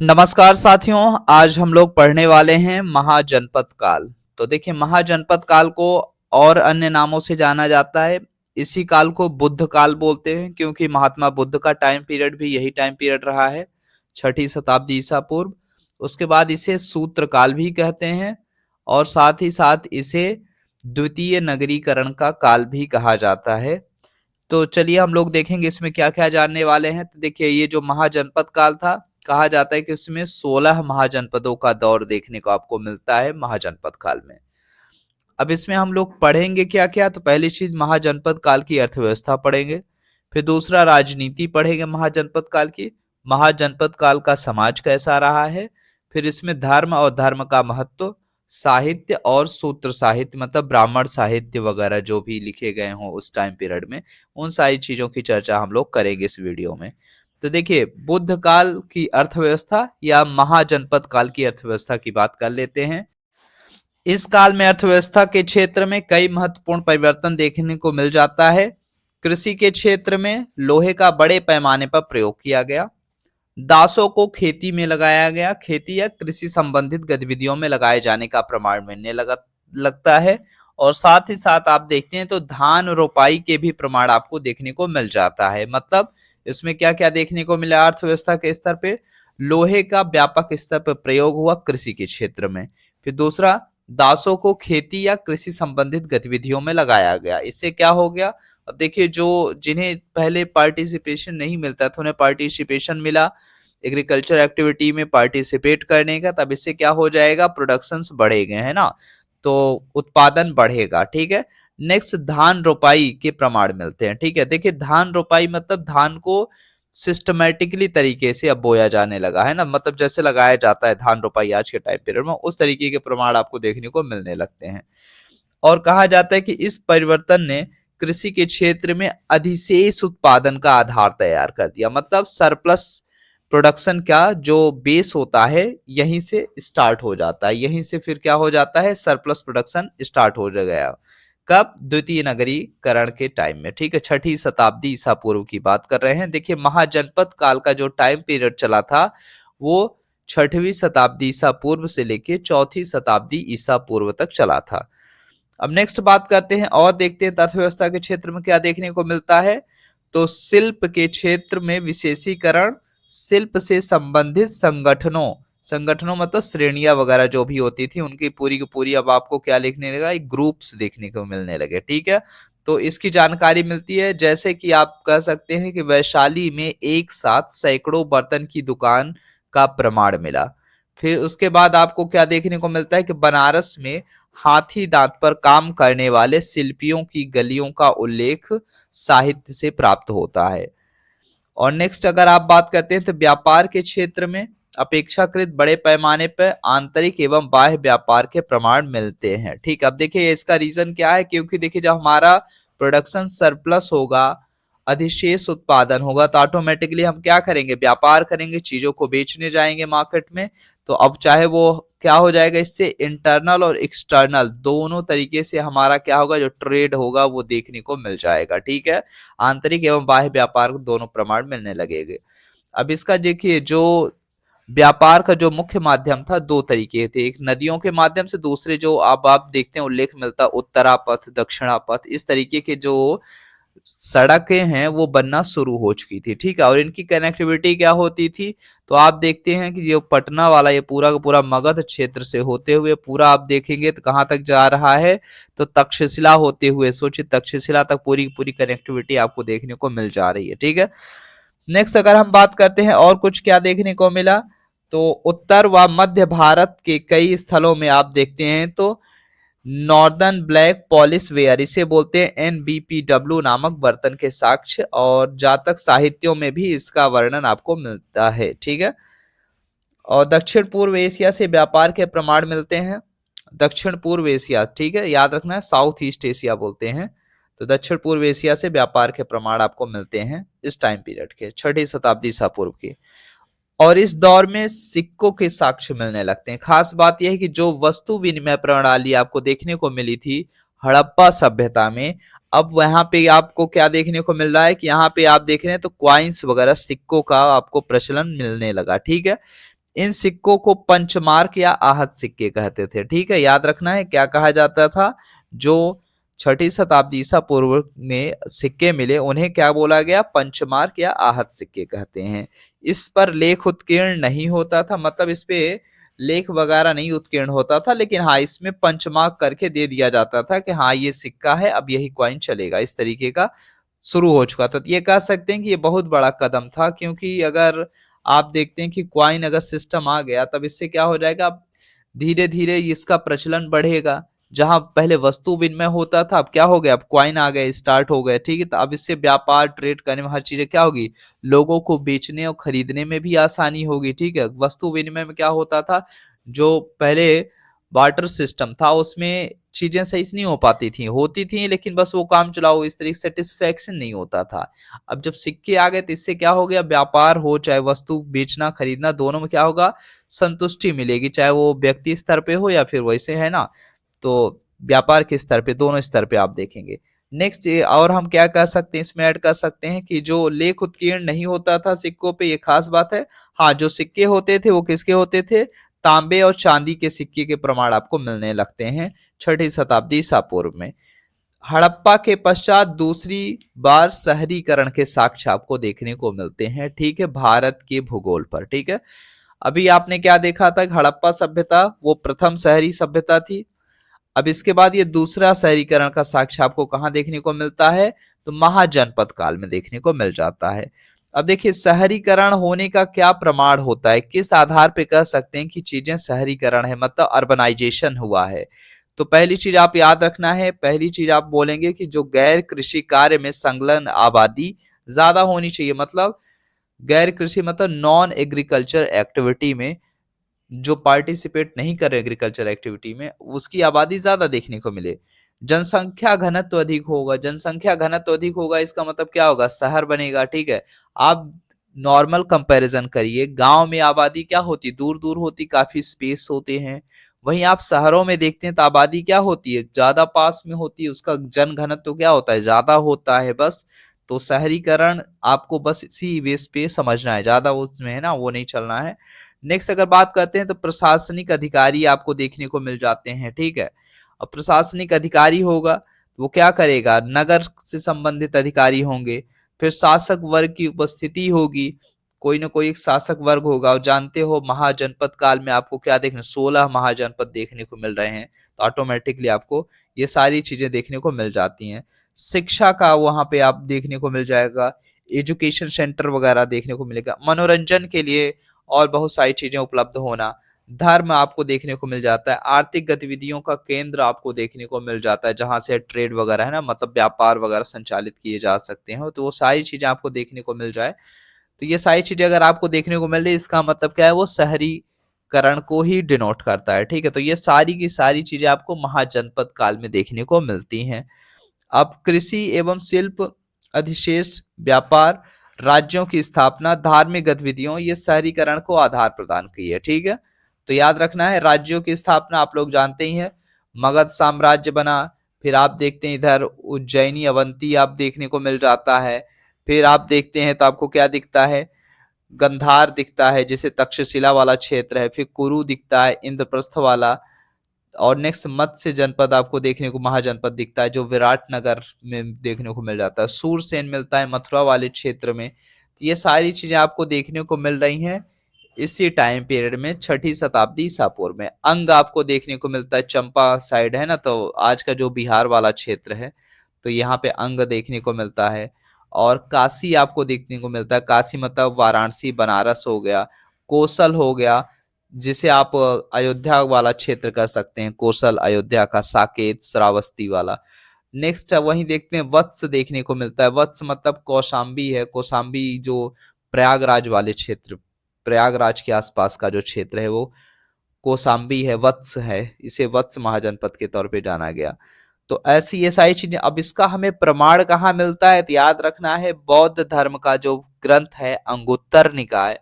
नमस्कार साथियों, आज हम लोग पढ़ने वाले हैं महाजनपद काल। तो देखिए, महाजनपद काल को और अन्य नामों से जाना जाता है। इसी काल को बुद्ध काल बोलते हैं क्योंकि महात्मा बुद्ध का टाइम पीरियड भी यही टाइम पीरियड रहा है, 6ठी शताब्दी ईसा पूर्व। उसके बाद इसे सूत्र काल भी कहते हैं और साथ ही साथ इसे द्वितीय नगरीकरण का काल भी कहा जाता है। तो चलिए हम लोग देखेंगे इसमें क्या क्या जानने वाले हैं। तो देखिए, ये जो महाजनपद काल था, कहा जाता है कि इसमें 16 महाजनपदों का दौर देखने को आपको मिलता है महाजनपद काल में। अब इसमें हम लोग पढ़ेंगे क्या क्या। तो पहली चीज, महाजनपद काल की अर्थव्यवस्था पढ़ेंगे। फिर दूसरा, राजनीति पढ़ेंगे महाजनपद काल की। महाजनपद काल का समाज कैसा रहा है। फिर इसमें धर्म और धर्म का महत्व, साहित्य और सूत्र साहित्य मतलब ब्राह्मण साहित्य वगैरह जो भी लिखे गए हों उस टाइम पीरियड में, उन सारी चीजों की चर्चा हम लोग करेंगे इस वीडियो में। तो देखिए, बुद्ध काल की अर्थव्यवस्था या महाजनपद काल की अर्थव्यवस्था की बात कर लेते हैं। इस काल में अर्थव्यवस्था के क्षेत्र में कई महत्वपूर्ण परिवर्तन देखने को मिल जाता है। कृषि के क्षेत्र में लोहे का बड़े पैमाने पर प्रयोग किया गया। दासों को खेती में लगाया गया। खेती या कृषि संबंधित गतिविधियों में लगाए जाने का प्रमाण मिलने लगता है। और साथ ही साथ आप देखते हैं तो धान रोपाई के भी प्रमाण आपको देखने को मिल जाता है। मतलब इसमें क्या क्या देखने को मिला अर्थव्यवस्था के स्तर पे, लोहे का व्यापक स्तर पर प्रयोग हुआ कृषि के क्षेत्र में। फिर दूसरा, दासों को खेती या कृषि संबंधित गतिविधियों में लगाया गया। इससे क्या हो गया, अब देखिए, जो जिन्हें पहले पार्टिसिपेशन नहीं मिलता था उन्हें पार्टिसिपेशन मिला एग्रीकल्चर एक्टिविटी में पार्टिसिपेट करने का। तब इससे क्या हो जाएगा, प्रोडक्शंस बढ़ेंगे, है ना, तो उत्पादन बढ़ेगा। ठीक है। नेक्स्ट, धान रोपाई के प्रमाण मिलते हैं। ठीक है, देखिए, धान रोपाई मतलब धान को सिस्टमेटिकली तरीके से अब बोया जाने लगा है ना, मतलब जैसे लगाया जाता है धान रोपाई आज के टाइम पीरियड में, उस तरीके के प्रमाण आपको देखने को मिलने लगते हैं। और कहा जाता है कि इस परिवर्तन ने कृषि के क्षेत्र में अधिशेष उत्पादन का आधार तैयार कर दिया। मतलब सरप्लस प्रोडक्शन का जो बेस होता है यहीं से स्टार्ट हो जाता है, यहीं से फिर क्या हो जाता है, सरप्लस प्रोडक्शन स्टार्ट हो गया। कब, द्वितीय नगरीकरण के टाइम में। ठीक है, 6ठी शताब्दी ईसा पूर्व की बात कर रहे हैं। देखिए, महाजनपद काल का जो टाइम पीरियड चला था वो 6वीं शताब्दी ईसा पूर्व से लेके 4ठी शताब्दी ईसा पूर्व तक चला था। अब नेक्स्ट बात करते हैं और देखते हैं अर्थव्यवस्था के क्षेत्र में क्या देखने को मिलता है। तो शिल्प के क्षेत्र में विशेषीकरण, शिल्प से संबंधित संगठनों संगठनों मतलब श्रेणियां वगैरह जो भी होती थी उनकी पूरी की पूरी अब आपको क्या लिखने लगा, एक ग्रुप्स देखने को मिलने लगे। ठीक है, तो इसकी जानकारी मिलती है। जैसे कि आप कह सकते हैं कि वैशाली में एक साथ सैकड़ों बर्तन की दुकान का प्रमाण मिला। फिर उसके बाद आपको क्या देखने को मिलता है कि बनारस में हाथी दांत पर काम करने वाले शिल्पियों की गलियों का उल्लेख साहित्य से प्राप्त होता है। और नेक्स्ट अगर आप बात करते हैं तो व्यापार के क्षेत्र में अपेक्षाकृत बड़े पैमाने पर आंतरिक एवं बाह्य व्यापार के प्रमाण मिलते हैं। ठीक, अब देखिए इसका रीजन क्या है, क्योंकि देखिए जब हमारा प्रोडक्शन सरप्लस होगा, अधिशेष उत्पादन होगा, तो ऑटोमेटिकली हम क्या करेंगे, व्यापार करेंगे, चीजों को बेचने जाएंगे मार्केट में। तो अब चाहे वो क्या हो जाएगा, इससे इंटरनल और एक्सटर्नल दोनों तरीके से हमारा क्या होगा, जो ट्रेड होगा वो देखने को मिल जाएगा। ठीक है, आंतरिक एवं बाह्य व्यापार दोनों प्रमाण मिलने लगेंगे। अब इसका देखिए, जो व्यापार का जो मुख्य माध्यम था दो तरीके थे, एक नदियों के माध्यम से, दूसरे जो अब आप देखते हैं उल्लेख मिलता उत्तरा पथ दक्षिणा पथ, इस तरीके के जो सड़कें हैं वो बनना शुरू हो चुकी थी। ठीक है, और इनकी कनेक्टिविटी क्या होती थी, तो आप देखते हैं कि ये पटना वाला ये पूरा का पूरा मगध क्षेत्र से होते हुए पूरा आप देखेंगे तो कहाँ तक जा रहा है, तो तक्षशिला होते हुए, सोचिए तक्षशिला तक पूरी पूरी कनेक्टिविटी आपको देखने को मिल जा रही है। ठीक है, नेक्स्ट अगर हम बात करते हैं और कुछ क्या देखने को मिला, तो उत्तर व मध्य भारत के कई स्थलों में आप देखते हैं तो नॉर्दर्न ब्लैक पॉलिश वेयर, इसे बोलते हैं NBPW नामक बर्तन के साक्ष्य और जातक साहित्यों में भी इसका वर्णन आपको मिलता है। ठीक है, और दक्षिण पूर्व एशिया से व्यापार के प्रमाण मिलते हैं। दक्षिण पूर्व एशिया, ठीक है, याद रखना है, साउथ ईस्ट एशिया बोलते हैं। तो दक्षिण पूर्व एशिया से व्यापार के प्रमाण आपको मिलते हैं इस टाइम पीरियड के, 6ठी शताब्दी ईसा पूर्व की। और इस दौर में सिक्कों के साक्ष्य मिलने लगते हैं। खास बात यह है कि जो वस्तु विनिमय प्रणाली आपको देखने को मिली थी हड़प्पा सभ्यता में, अब वहां पे आपको क्या देखने को मिल रहा है कि यहाँ पे आप देख रहे हैं तो क्वाइंस वगैरह सिक्कों का आपको प्रचलन मिलने लगा। ठीक है, इन सिक्कों को पंचमार्क या आहत सिक्के कहते थे। ठीक है, याद रखना है क्या कहा जाता था। जो छठी शताब्दी ईसा पूर्व में सिक्के मिले उन्हें क्या बोला गया, पंचमार्क या आहत सिक्के कहते हैं। इस पर लेख उत्कीर्ण नहीं होता था, मतलब इस पे लेख वगैरह नहीं उत्कीर्ण होता था, लेकिन हाँ इसमें पंचमार्क करके दे दिया जाता था कि हाँ ये सिक्का है, अब यही कॉइन चलेगा, इस तरीके का शुरू हो चुका था। तो ये कह सकते हैं कि ये बहुत बड़ा कदम था, क्योंकि अगर आप देखते हैं कि क्वाइन अगर सिस्टम आ गया तब इससे क्या हो जाएगा, अब धीरे धीरे इसका प्रचलन बढ़ेगा। जहां पहले वस्तु विनिमय होता था अब क्या हो गया, अब क्वाइन आ गए, स्टार्ट हो गए। ठीक है, तो अब इससे व्यापार ट्रेड करने में हर चीजें क्या होगी, लोगों को बेचने और खरीदने में भी आसानी होगी। ठीक है, वस्तु विनिमय में क्या होता था, जो पहले बार्टर सिस्टम था उसमें चीजें सही से नहीं हो पाती थी, होती थी लेकिन बस वो काम चलाओ, इस तरीके से सेटिस्फेक्शन नहीं होता था। अब जब सिक्के आ गए तो इससे क्या हो गया, व्यापार हो चाहे वस्तु बेचना खरीदना दोनों में क्या होगा, संतुष्टि मिलेगी, चाहे वो व्यक्ति स्तर पे हो या फिर वैसे है ना, तो व्यापार के स्तर पे, दोनों स्तर पे आप देखेंगे। नेक्स्ट और हम क्या कर सकते हैं, इसमें ऐड कर सकते हैं कि जो लेख उत्कीर्ण नहीं होता था सिक्कों पे, ये खास बात है। हाँ, जो सिक्के होते थे वो किसके होते थे, तांबे और चांदी के सिक्के के प्रमाण आपको मिलने लगते हैं छठी शताब्दी ईसा पूर्व में। हड़प्पा के पश्चात दूसरी बार शहरीकरण के साक्ष्य आपको देखने को मिलते हैं। ठीक है, भारत के भूगोल पर। ठीक है, अभी आपने क्या देखा था, हड़प्पा सभ्यता वो प्रथम शहरी सभ्यता थी। अब इसके बाद ये दूसरा शहरीकरण का साक्ष्य आपको कहां देखने को मिलता है, तो महाजनपद काल में देखने को मिल जाता है। अब देखिए शहरीकरण होने का क्या प्रमाण होता है, किस आधार पे कह सकते हैं कि चीजें शहरीकरण है, मतलब अर्बनाइजेशन हुआ है। तो पहली चीज आप याद रखना है, पहली चीज आप बोलेंगे कि जो गैर कृषि कार्य में संलग्न आबादी ज्यादा होनी चाहिए, मतलब गैर कृषि मतलब नॉन एग्रीकल्चर एक्टिविटी में जो पार्टिसिपेट नहीं कर रहे एग्रीकल्चर एक्टिविटी में, उसकी आबादी ज्यादा देखने को मिले। जनसंख्या घनत्व अधिक होगा, जनसंख्या घनत्व अधिक होगा इसका मतलब क्या होगा, शहर बनेगा। ठीक है, आप नॉर्मल कंपैरिजन करिए, गांव में आबादी क्या होती, दूर दूर होती, काफी स्पेस होते हैं। वहीं आप शहरों में देखते हैं तो आबादी क्या होती है, ज्यादा पास में होती है, उसका जन घनत्व क्या होता है, ज्यादा होता है बस। तो शहरीकरण आपको बस इसी बेस पे समझना है, ज्यादा उसमें है ना वो नहीं चलना है। नेक्स्ट अगर बात करते हैं तो प्रशासनिक अधिकारी आपको देखने को मिल जाते हैं। ठीक है, अब प्रशासनिक अधिकारी होगा तो वो क्या करेगा, नगर से संबंधित अधिकारी होंगे, फिर शासक वर्ग की उपस्थिति होगी, कोई ना कोई एक शासक वर्ग होगा। और जानते हो महाजनपद काल में आपको क्या देखने, 16 महाजनपद देखने को मिल रहे हैं, तो ऑटोमेटिकली आपको ये सारी चीजें देखने को मिल जाती हैं। शिक्षा का वहां पे आप देखने को मिल जाएगा, एजुकेशन सेंटर वगैरह देखने को मिलेगा, मनोरंजन के लिए और बहुत सारी चीजें उपलब्ध होना, धर्म आपको देखने को मिल जाता है, आर्थिक गतिविधियों का केंद्र आपको देखने को मिल जाता है, जहां से ट्रेड वगैरह है ना, मतलब व्यापार वगैरह संचालित किए जा सकते हैं, तो वो सारी चीजें आपको देखने को मिल जाए। तो ये सारी चीजें अगर आपको देखने को मिल रही है, इसका मतलब क्या है, वो शहरीकरण को ही डिनोट करता है। ठीक है, तो ये सारी की सारी चीजें आपको महाजनपद काल में देखने को मिलती हैं। अब कृषि एवं शिल्प अधिशेष व्यापार, राज्यों की स्थापना, धार्मिक गतिविधियों, ये शहरीकरण को आधार प्रदान की है। ठीक है, तो याद रखना है, राज्यों की स्थापना आप लोग जानते ही हैं, मगध साम्राज्य बना, फिर आप देखते हैं इधर उज्जैनी अवंती आप देखने को मिल जाता है, फिर आप देखते हैं तो आपको क्या दिखता है, गंधार दिखता है जैसे तक्षशिला वाला क्षेत्र है, फिर कुरु दिखता है इंद्रप्रस्थ वाला, और नेक्स्ट मत्स्य जनपद आपको देखने को महाजनपद दिखता है जो विराटनगर में देखने को मिल जाता है, सूरसेन मिलता है मथुरा वाले क्षेत्र में। तो ये सारी चीजें आपको देखने को मिल रही हैं इसी टाइम पीरियड में, छठी शताब्दी ईसा पूर्व में। अंग आपको देखने को मिलता है, चंपा साइड है ना, तो आज का जो बिहार वाला क्षेत्र है, तो यहाँ पे अंग देखने को मिलता है। और काशी आपको देखने को मिलता है, काशी मतलब वाराणसी बनारस हो गया, कौशल हो गया जिसे आप अयोध्या वाला क्षेत्र कर सकते हैं, कौशल अयोध्या का, साकेत श्रावस्ती वाला। नेक्स्ट वहीं देखते हैं वत्स देखने को मिलता है, वत्स मतलब कौशाम्बी है, कौशाम्बी जो प्रयागराज वाले क्षेत्र, प्रयागराज के आसपास का जो क्षेत्र है वो कौशाम्बी है, वत्स है, इसे वत्स महाजनपद के तौर पे जाना गया। तो ऐसी ये सारी चीजें, अब इसका हमें प्रमाण कहाँ मिलता है, तो याद रखना है बौद्ध धर्म का जो ग्रंथ है अंगुत्तर निकाय,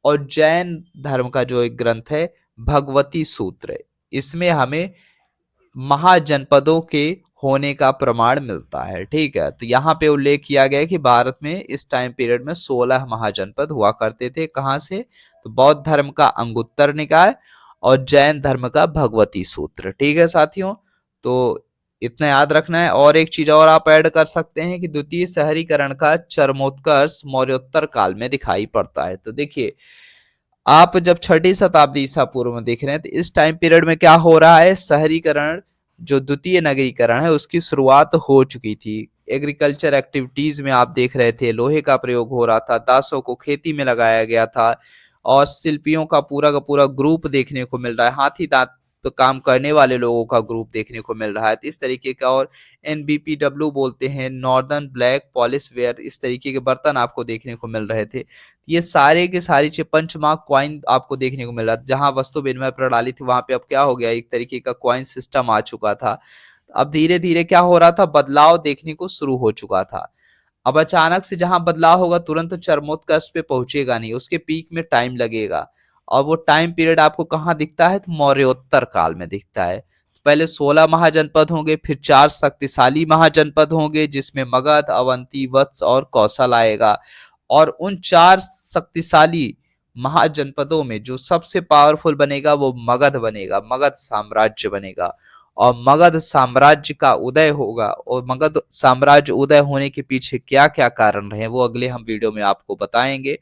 और जैन धर्म का जो एक ग्रंथ है भगवती सूत्र, इसमें हमें महाजनपदों के होने का प्रमाण मिलता है। ठीक है, तो यहाँ पे उल्लेख किया गया है कि भारत में इस टाइम पीरियड में 16 महाजनपद हुआ करते थे। कहाँ से? तो बौद्ध धर्म का अंगुत्तर निकाय और जैन धर्म का भगवती सूत्र। ठीक है साथियों, तो इतना याद रखना है। और एक चीज और आप ऐड कर सकते हैं कि द्वितीय शहरीकरण का चरमोत्कर्ष मौर्योत्तर काल में दिखाई पड़ता है। तो देखिए, आप जब छठी शताब्दी ईसा पूर्व में देख रहे हैं तो इस टाइम पीरियड में क्या हो रहा है? शहरीकरण, जो द्वितीय नगरीकरण है, उसकी शुरुआत हो चुकी थी। एग्रीकल्चर एक्टिविटीज में आप देख रहे थे लोहे का प्रयोग हो रहा था, दासों को खेती में लगाया गया था और शिल्पियों का पूरा ग्रुप देखने को मिल रहा है, हाथी दांत पे काम करने वाले लोगों का ग्रुप देखने को मिल रहा है। तो इस तरीके का, और NBPW बोलते हैं, नॉर्दर्न ब्लैक पॉलिश वेयर, इस तरीके के बर्तन आपको देखने को मिल रहे थे। ये सारे के सारी पंचमार्क कॉइन आपको देखने को मिल रहा था। जहां वस्तु विनिमय प्रणाली थी वहां पे अब क्या हो गया, एक तरीके का कॉइन सिस्टम आ चुका था। अब धीरे धीरे क्या हो रहा था, बदलाव देखने को शुरू हो चुका था। अब अचानक से जहां बदलाव होगा तुरंत चरमोत्कर्ष पे पहुंचेगा नहीं, उसके पीक में टाइम लगेगा। और वो टाइम पीरियड आपको कहाँ दिखता है? तो मौर्योत्तर काल में दिखता है। पहले 16 महाजनपद होंगे, फिर 4 शक्तिशाली महाजनपद होंगे जिसमें मगध, अवंती, वत्स और कौशल आएगा। और उन 4 शक्तिशाली महाजनपदों में जो सबसे पावरफुल बनेगा वो मगध बनेगा, मगध साम्राज्य बनेगा। और मगध साम्राज्य का उदय होगा, और मगध साम्राज्य उदय होने के पीछे क्या क्या कारण रहे वो अगले हम वीडियो में आपको बताएंगे।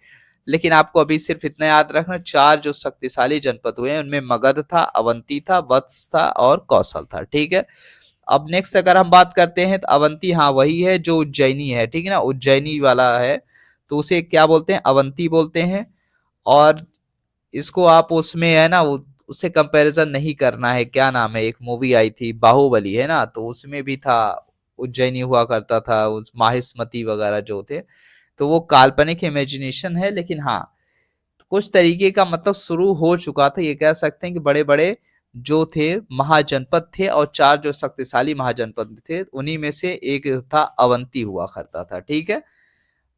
लेकिन आपको अभी सिर्फ इतना याद रखना, 4 जो शक्तिशाली जनपद हुए हैं उनमें मगध था, अवंती था, वत्स था और कौशल था। ठीक है, अब नेक्स्ट अगर हम बात करते हैं तो अवंती, हाँ वही है जो उज्जैनी है। ठीक है ना, उज्जैनी वाला है, तो उसे क्या बोलते हैं? अवंती बोलते हैं। और इसको आप उसमें है ना, उससे कंपैरिजन नहीं करना है। क्या नाम है, एक मूवी आई थी बाहुबली, है ना, तो उसमें भी था उज्जैनी हुआ करता था, उस माहिष्मती वगैरह जो थे। तो वो काल्पनिक इमेजिनेशन है, लेकिन हाँ कुछ तरीके का मतलब शुरू हो चुका था। ये कह सकते हैं कि बड़े बड़े जो थे महाजनपद थे, और 4 जो शक्तिशाली महाजनपद थे उन्हीं में से एक था अवंती हुआ करता था। ठीक है,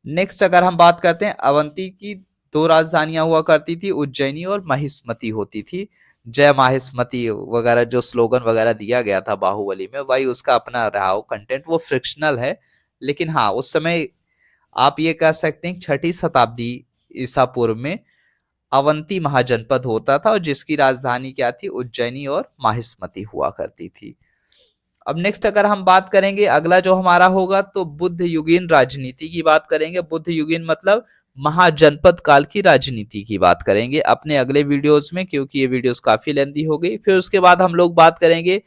नेक्स्ट अगर हम बात करते हैं, अवंती की 2 राजधानियां हुआ करती थी, उज्जैनी और महिष्मती होती थी। जय महिष्मती वगैरह जो स्लोगन वगैरह दिया गया था बाहुबली में, वही उसका अपना रहा हो कंटेंट, वो फ्रिक्शनल है। लेकिन हाँ उस समय आप ये कह सकते हैं छठी शताब्दी ईसा पूर्व में अवंती महाजनपद होता था, और जिसकी राजधानी क्या थी? उज्जैनी और महिष्मती हुआ करती थी। अब नेक्स्ट अगर हम बात करेंगे, अगला जो हमारा होगा तो बुद्ध युगीन राजनीति की बात करेंगे। बुद्ध युगीन मतलब महाजनपद काल की राजनीति की बात करेंगे अपने अगले वीडियोस में, क्योंकि ये वीडियोस काफी लेंथी हो गई। फिर उसके बाद हम लोग बात करेंगे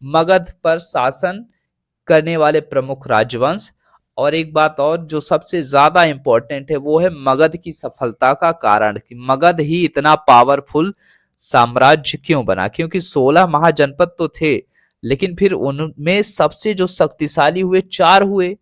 मगध पर शासन करने वाले प्रमुख राजवंश। और एक बात और जो सबसे ज्यादा इंपॉर्टेंट है वो है मगध की सफलता का कारण, कि मगध ही इतना पावरफुल साम्राज्य क्यों बना। क्योंकि 16 महाजनपद तो थे, लेकिन फिर उनमें सबसे जो शक्तिशाली हुए 4 हुए,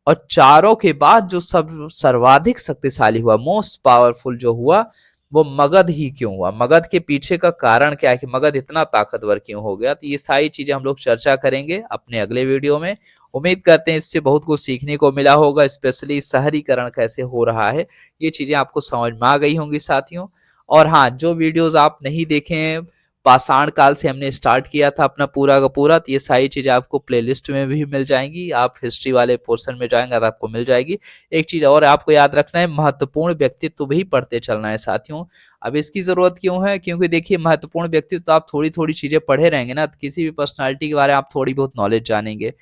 और चारों के बाद जो सब सर्वाधिक शक्तिशाली हुआ, मोस्ट पावरफुल जो हुआ, वो मगध ही क्यों हुआ। मगध के पीछे का कारण क्या है कि मगध इतना ताकतवर क्यों हो गया। तो ये सारी चीजें हम लोग चर्चा करेंगे अपने अगले वीडियो में। उम्मीद करते हैं इससे बहुत कुछ सीखने को मिला होगा, स्पेशली शहरीकरण कैसे हो रहा है, ये चीजें आपको समझ में आ गई होंगी साथियों। और हाँ, जो वीडियोस आप नहीं देखे हैं, पाषाण काल से हमने स्टार्ट किया था अपना पूरा का पूरा, तो ये सारी चीजें आपको प्लेलिस्ट में भी मिल जाएंगी। आप हिस्ट्री वाले पोर्शन में जाएंगे तो आपको मिल जाएगी। एक चीज और आपको याद रखना है, महत्वपूर्ण व्यक्तित्व भी पढ़ते चलना है साथियों। अब इसकी जरूरत क्यों है? क्योंकि देखिए, महत्वपूर्ण व्यक्तित्व तो आप थोड़ी थोड़ी चीजें पढ़े रहेंगे ना, तो किसी भी पर्सनालिटी के बारे में आप थोड़ी बहुत नॉलेज जानेंगे।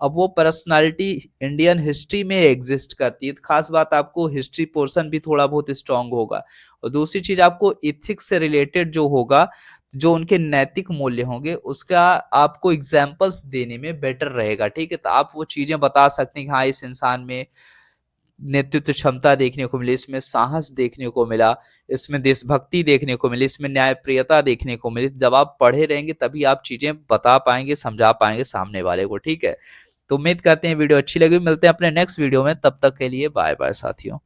अब वो पर्सनालिटी इंडियन हिस्ट्री में एग्जिस्ट करती है, तो खास बात आपको हिस्ट्री पोर्शन भी थोड़ा बहुत स्ट्रांग होगा। और दूसरी चीज आपको इथिक्स से रिलेटेड जो होगा, जो उनके नैतिक मूल्य होंगे, उसका आपको एग्जाम्पल्स देने में बेटर रहेगा। ठीक है, तो आप वो चीजें बता सकते हैं कि हाँ इस इंसान में नेतृत्व क्षमता देखने को मिली, इसमें साहस देखने को मिला, इसमें देशभक्ति देखने को मिली, इसमें न्यायप्रियता देखने को मिली। जब आप पढ़े रहेंगे तभी आप चीजें बता पाएंगे, समझा पाएंगे सामने वाले को। ठीक है, तो उम्मीद करते हैं वीडियो अच्छी लगी। मिलते हैं अपने नेक्स्ट वीडियो में, तब तक के लिए बाय बाय साथियों।